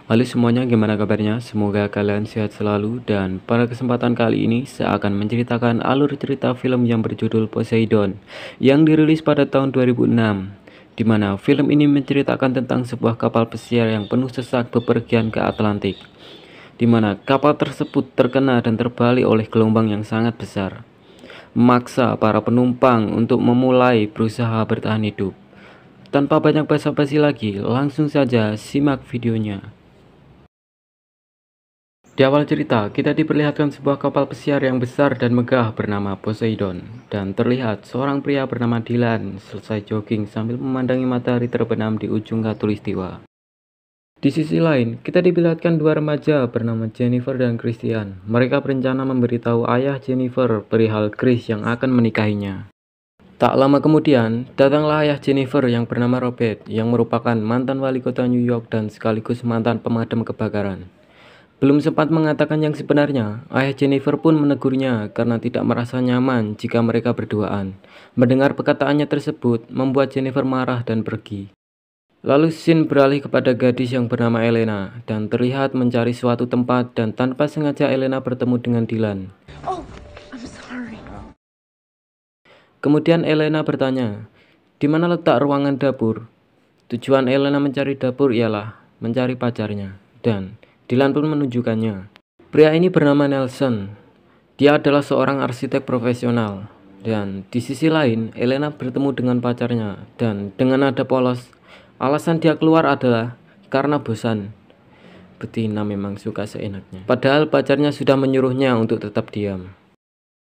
Halo semuanya, gimana kabarnya? Semoga kalian sehat selalu dan pada kesempatan kali ini saya akan menceritakan alur cerita film yang berjudul Poseidon yang dirilis pada tahun 2006, di mana film ini menceritakan tentang sebuah kapal pesiar yang penuh sesak bepergian ke Atlantik, di mana kapal tersebut terkena dan terbalik oleh gelombang yang sangat besar, memaksa para penumpang untuk memulai berusaha bertahan hidup. Tanpa banyak basa-basi lagi, langsung saja simak videonya. Di awal cerita, kita diperlihatkan sebuah kapal pesiar yang besar dan megah bernama Poseidon, dan terlihat seorang pria bernama Dylan selesai jogging sambil memandangi matahari terbenam di ujung khatulistiwa. Di sisi lain, kita diperlihatkan dua remaja bernama Jennifer dan Christian. Mereka berencana memberitahu ayah Jennifer perihal Chris yang akan menikahinya. Tak lama kemudian, datanglah ayah Jennifer yang bernama Robert, yang merupakan mantan wali kota New York dan sekaligus mantan pemadam kebakaran. Belum sempat mengatakan yang sebenarnya, ayah Jennifer pun menegurnya karena tidak merasa nyaman jika mereka berduaan. Mendengar perkataannya tersebut, membuat Jennifer marah dan pergi. Lalu scene beralih kepada gadis yang bernama Elena, dan terlihat mencari suatu tempat dan tanpa sengaja Elena bertemu dengan Dylan. Oh, I'm sorry. Kemudian Elena bertanya, di mana letak ruangan dapur? Tujuan Elena mencari dapur ialah mencari pacarnya, dan Dylan pun menunjukkannya. Pria ini bernama Nelson. Dia adalah seorang arsitek profesional. Dan di sisi lain, Elena bertemu dengan pacarnya. Dan dengan nada polos, alasan dia keluar adalah karena bosan. Betina memang suka seenaknya. Padahal pacarnya sudah menyuruhnya untuk tetap diam.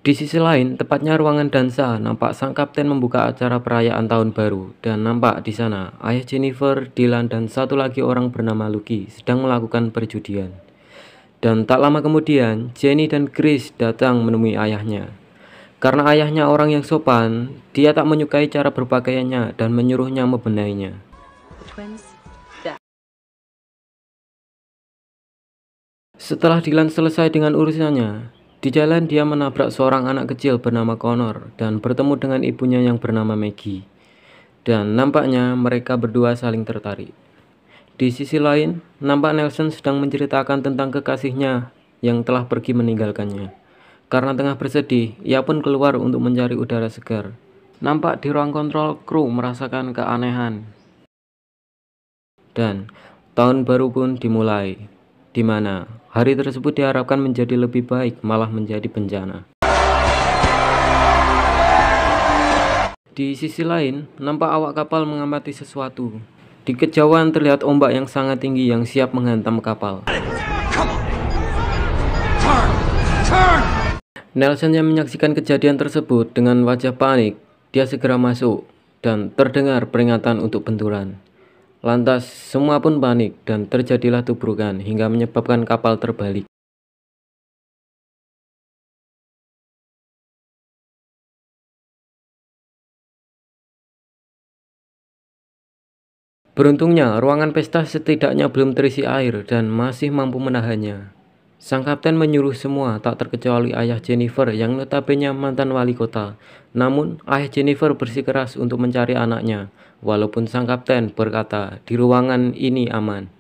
Di sisi lain, tepatnya ruangan dansa, nampak sang kapten membuka acara perayaan tahun baru, dan nampak di sana ayah Jennifer, Dylan, dan satu lagi orang bernama Lucky sedang melakukan perjudian. Dan tak lama kemudian, Jenny dan Chris datang menemui ayahnya. Karena ayahnya orang yang sopan, dia tak menyukai cara berpakaiannya dan menyuruhnya membenahinya. Setelah Dylan selesai dengan urusannya, di jalan dia menabrak seorang anak kecil bernama Connor dan bertemu dengan ibunya yang bernama Maggie. Dan nampaknya mereka berdua saling tertarik. Di sisi lain, nampak Nelson sedang menceritakan tentang kekasihnya yang telah pergi meninggalkannya. Karena tengah bersedih, ia pun keluar untuk mencari udara segar. Nampak di ruang kontrol kru merasakan keanehan. Dan tahun baru pun dimulai, di mana hari tersebut diharapkan menjadi lebih baik, malah menjadi bencana. Di sisi lain, nampak awak kapal mengamati sesuatu. Di kejauhan terlihat ombak yang sangat tinggi yang siap menghantam kapal. Nelson yang menyaksikan kejadian tersebut dengan wajah panik, dia segera masuk dan terdengar peringatan untuk benturan. Lantas semua pun panik dan terjadilah tubrukan hingga menyebabkan kapal terbalik. Beruntungnya ruangan pesta setidaknya belum terisi air dan masih mampu menahannya. Sang kapten menyuruh semua tak terkecuali ayah Jennifer yang notabene mantan wali kota. Namun ayah Jennifer bersikeras untuk mencari anaknya, walaupun sang kapten berkata di ruangan ini aman.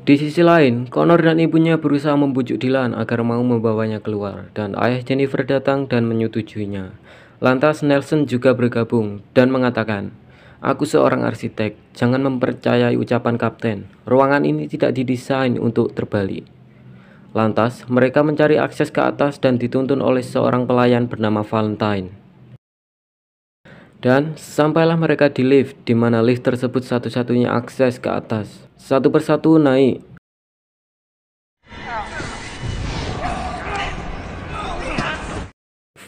Di sisi lain, Connor dan ibunya berusaha membujuk Dylan agar mau membawanya keluar, dan ayah Jennifer datang dan menyetujuinya. Lantas Nelson juga bergabung dan mengatakan, aku seorang arsitek, jangan mempercayai ucapan kapten. Ruangan ini tidak didesain untuk terbalik. Lantas mereka mencari akses ke atas dan dituntun oleh seorang pelayan bernama Valentine. Dan sampailah mereka di lift, di mana lift tersebut satu-satunya akses ke atas. Satu persatu naik.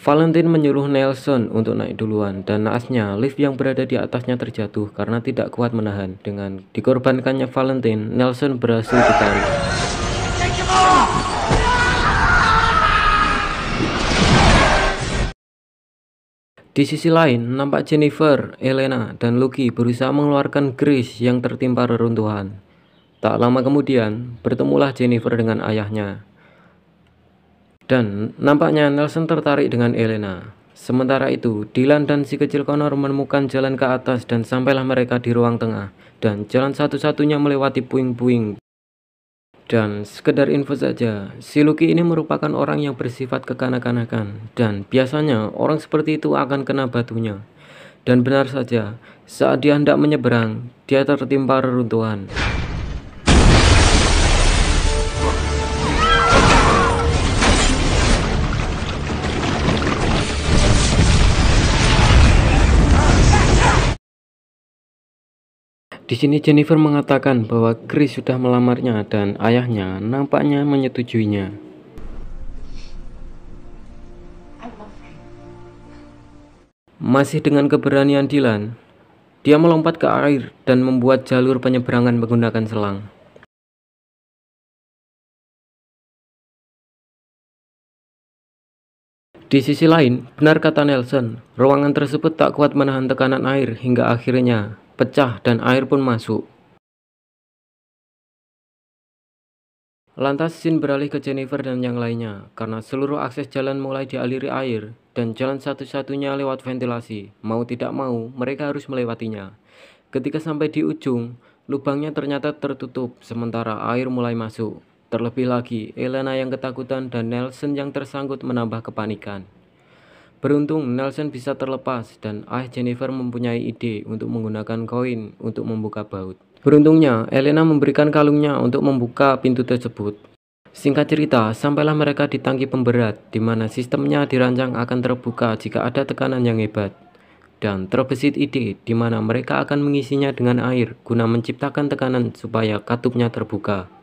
Valentine menyuruh Nelson untuk naik duluan, dan naasnya lift yang berada di atasnya terjatuh karena tidak kuat menahan. Dengan dikorbankannya Valentine, Nelson berhasil ditarik. Di sisi lain, nampak Jennifer, Elena, dan Lucky berusaha mengeluarkan Chris yang tertimpa reruntuhan. Tak lama kemudian, bertemulah Jennifer dengan ayahnya. Dan nampaknya Nelson tertarik dengan Elena. Sementara itu, Dylan dan si kecil Connor menemukan jalan ke atas dan sampailah mereka di ruang tengah, dan jalan satu-satunya melewati puing-puing. Dan sekedar info saja, si Lucky ini merupakan orang yang bersifat kekanak-kanakan, dan biasanya orang seperti itu akan kena batunya. Dan benar saja, saat dia hendak menyeberang, dia tertimpa reruntuhan. Di sini Jennifer mengatakan bahwa Chris sudah melamarnya dan ayahnya nampaknya menyetujuinya. Masih dengan keberanian Dylan, dia melompat ke air dan membuat jalur penyeberangan menggunakan selang. Di sisi lain, benar kata Nelson, ruangan tersebut tak kuat menahan tekanan air hingga akhirnya pecah dan air pun masuk. Lantas scene beralih ke Jennifer dan yang lainnya, karena seluruh akses jalan mulai dialiri air, dan jalan satu-satunya lewat ventilasi. Mau tidak mau, mereka harus melewatinya. Ketika sampai di ujung, lubangnya ternyata tertutup, sementara air mulai masuk. Terlebih lagi, Elena yang ketakutan dan Nelson yang tersangkut menambah kepanikan. Beruntung, Nelson bisa terlepas dan ayah Jennifer mempunyai ide untuk menggunakan koin untuk membuka baut. Beruntungnya, Elena memberikan kalungnya untuk membuka pintu tersebut. Singkat cerita, sampailah mereka di tangki pemberat, di mana sistemnya dirancang akan terbuka jika ada tekanan yang hebat. Dan terbesit ide di mana mereka akan mengisinya dengan air guna menciptakan tekanan supaya katupnya terbuka.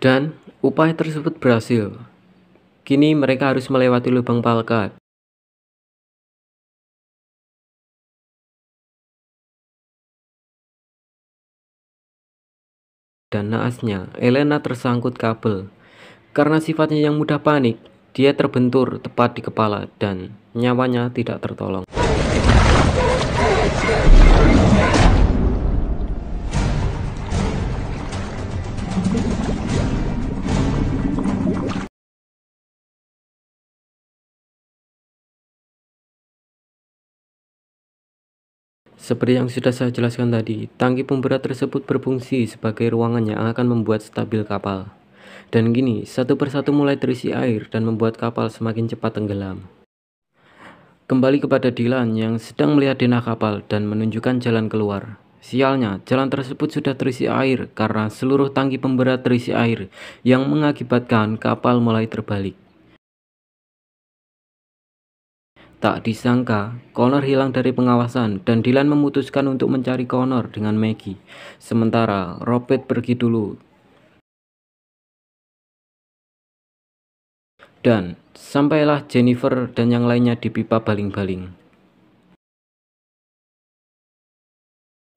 Dan upaya tersebut berhasil. Kini mereka harus melewati lubang palkat. Dan naasnya, Elena tersangkut kabel. Karena sifatnya yang mudah panik, dia terbentur tepat di kepala dan nyawanya tidak tertolong. Seperti yang sudah saya jelaskan tadi, tangki pemberat tersebut berfungsi sebagai ruangan yang akan membuat stabil kapal. Dan gini, satu persatu mulai terisi air dan membuat kapal semakin cepat tenggelam. Kembali kepada Dylan yang sedang melihat denah kapal dan menunjukkan jalan keluar. Sialnya, jalan tersebut sudah terisi air karena seluruh tangki pemberat terisi air yang mengakibatkan kapal mulai terbalik. Tak disangka, Connor hilang dari pengawasan dan Dylan memutuskan untuk mencari Connor dengan Maggie. Sementara Robert pergi dulu. Dan sampailah Jennifer dan yang lainnya di pipa baling-baling.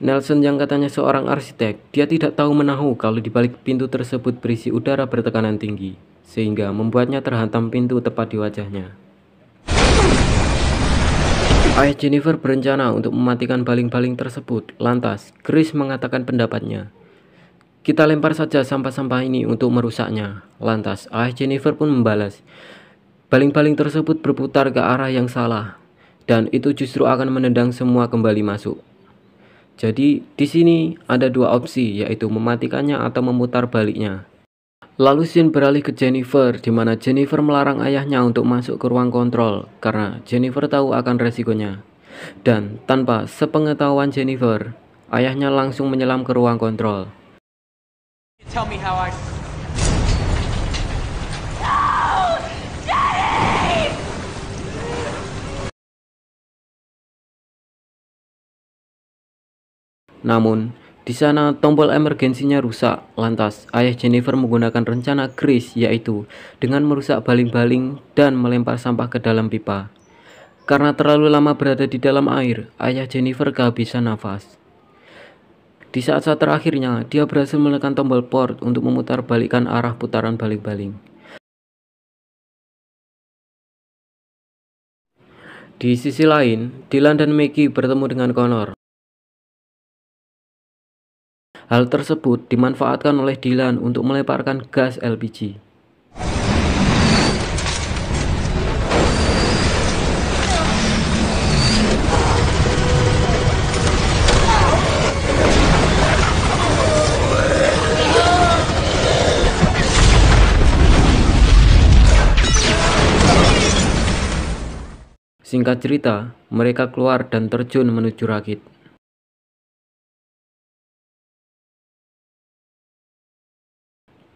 Nelson yang katanya seorang arsitek, dia tidak tahu menahu kalau di balik pintu tersebut berisi udara bertekanan tinggi, sehingga membuatnya terhantam pintu tepat di wajahnya. Ayah Jennifer berencana untuk mematikan baling-baling tersebut. Lantas, Chris mengatakan pendapatnya. Kita lempar saja sampah-sampah ini untuk merusaknya. Lantas, ayah Jennifer pun membalas. Baling-baling tersebut berputar ke arah yang salah, dan itu justru akan menendang semua kembali masuk. Jadi, di sini ada dua opsi, yaitu mematikannya atau memutar baliknya. Lalu scene beralih ke Jennifer, di mana Jennifer melarang ayahnya untuk masuk ke ruang kontrol karena Jennifer tahu akan resikonya. Dan tanpa sepengetahuan Jennifer, ayahnya langsung menyelam ke ruang kontrol. Tell me how I... Namun, di sana tombol emergensinya rusak. Lantas, ayah Jennifer menggunakan rencana Chris, yaitu dengan merusak baling-baling dan melempar sampah ke dalam pipa. Karena terlalu lama berada di dalam air, ayah Jennifer kehabisan nafas. Di saat-saat terakhirnya, dia berhasil menekan tombol port untuk memutar balikkan arah putaran baling-baling. Di sisi lain, Dylan dan Maggie bertemu dengan Connor. Hal tersebut dimanfaatkan oleh Dylan untuk melemparkan gas LPG. Singkat cerita, mereka keluar dan terjun menuju rakit.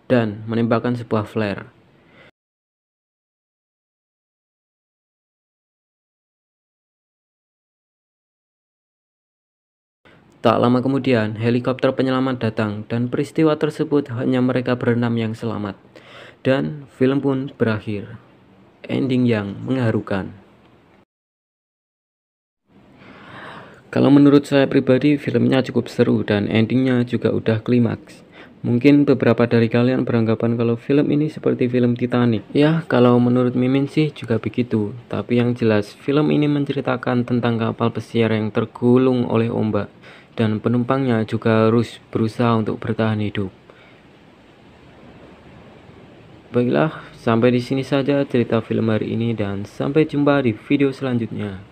Dan menembakkan sebuah flare. Tak lama kemudian, helikopter penyelamat datang dan peristiwa tersebut hanya mereka berenam yang selamat. Dan film pun berakhir. Ending yang mengharukan. Kalau menurut saya pribadi, filmnya cukup seru dan endingnya juga udah klimaks. Mungkin beberapa dari kalian beranggapan kalau film ini seperti film Titanic. Ya, kalau menurut Mimin sih juga begitu. Tapi yang jelas, film ini menceritakan tentang kapal pesiar yang tergulung oleh ombak. Dan penumpangnya juga harus berusaha untuk bertahan hidup. Baiklah, sampai di sini saja cerita film hari ini dan sampai jumpa di video selanjutnya.